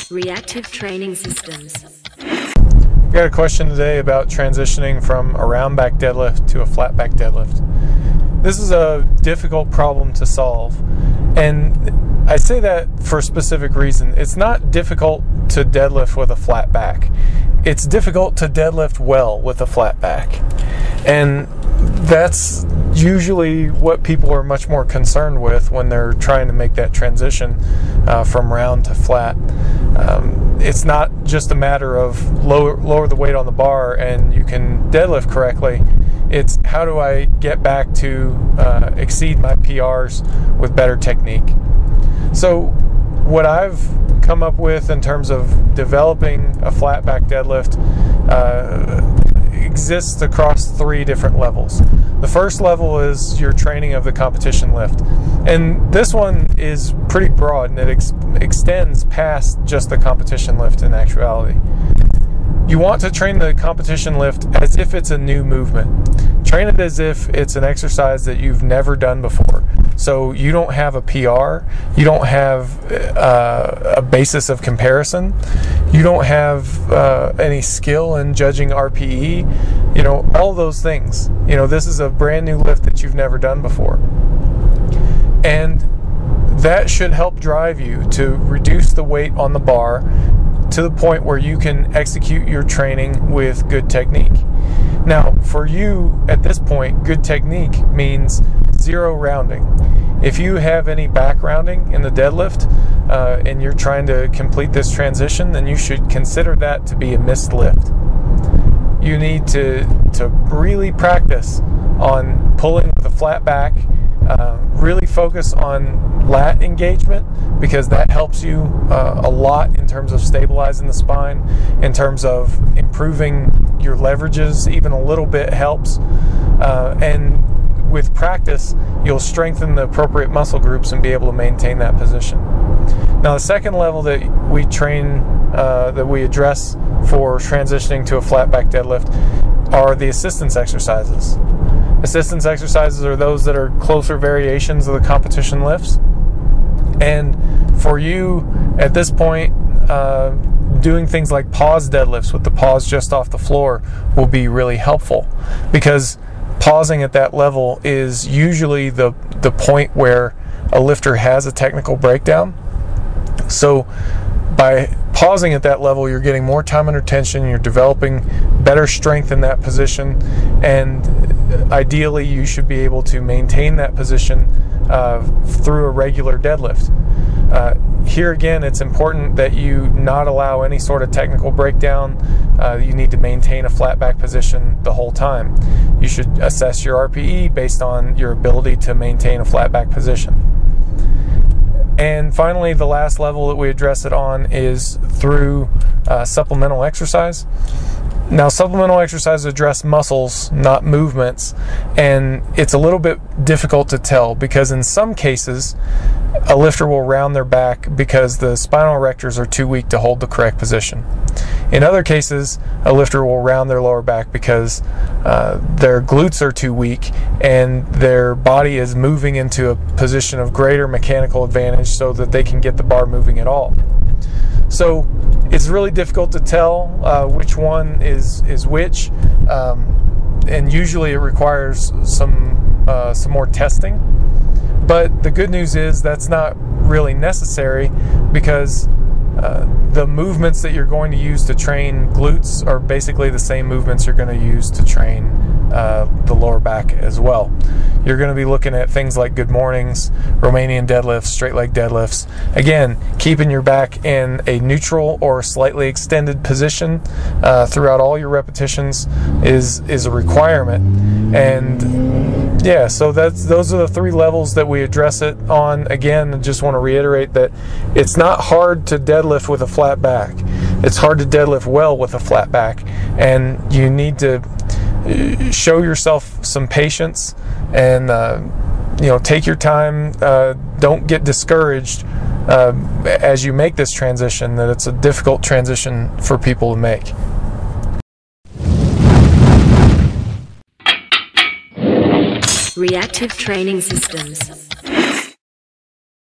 Reactive training systems. We got a question today about transitioning from a round back deadlift to a flat back deadlift. This is a difficult problem to solve, and I say that for a specific reason. It's not difficult to deadlift with a flat back. It's difficult to deadlift well with a flat back, and that's usually what people are much more concerned with when they're trying to make that transition from round to flat. It's not just a matter of lower the weight on the bar and you can deadlift correctly. It's how do I get back to exceed my PRs with better technique. So what I've come up with in terms of developing a flat back deadlift exists across 3 different levels. The first level is your training of the competition lift, and this one is pretty broad and it extends past just the competition lift in actuality. You want to train the competition lift as if it's a new movement. Train it as if it's an exercise that you've never done before. So you don't have a PR, you don't have a basis of comparison, you don't have any skill in judging RPE, all those things. This is a brand new lift that you've never done before. And that should help drive you to reduce the weight on the bar to the point where you can execute your training with good technique. Now, for you at this point, good technique means 0 rounding. If you have any back rounding in the deadlift and you're trying to complete this transition, then you should consider that to be a missed lift. You need to really practice on pulling with a flat back, really focus on lat engagement, because that helps you a lot in terms of stabilizing the spine, in terms of improving your leverages. Even a little bit helps, and with practice you'll strengthen the appropriate muscle groups and be able to maintain that position. Now, the second level that we train, that we address for transitioning to a flat back deadlift, are the assistance exercises. Assistance exercises are those that are closer variations of the competition lifts. And for you at this point, doing things like pause deadlifts with the pause just off the floor will be really helpful, because pausing at that level is usually the point where a lifter has a technical breakdown. So by pausing at that level, you're getting more time under tension, you're developing better strength in that position, and ideally you should be able to maintain that position through a regular deadlift. Here again, it's important that you not allow any sort of technical breakdown. You need to maintain a flat back position the whole time. You should assess your RPE based on your ability to maintain a flat back position. And finally, the last level that we address it on is through supplemental exercise. Now, supplemental exercises address muscles, not movements, and it's a little bit difficult to tell, because in some cases a lifter will round their back because the spinal erectors are too weak to hold the correct position. In other cases, a lifter will round their lower back because their glutes are too weak and their body is moving into a position of greater mechanical advantage so that they can get the bar moving at all. So it's really difficult to tell which one is which, and usually it requires some more testing. But the good news is that's not really necessary, because the movements that you're going to use to train glutes are basically the same movements you're going to use to train the lower back as well. You're going to be looking at things like good mornings, Romanian deadlifts, straight leg deadlifts. Again, keeping your back in a neutral or slightly extended position throughout all your repetitions is a requirement. And yeah, so those are the 3 levels that we address it on. Again, I just want to reiterate that it's not hard to deadlift with a flat back. It's hard to deadlift well with a flat back, and you need to show yourself some patience and take your time. Don't get discouraged as you make this transition, that it's a difficult transition for people to make. Reactive training systems.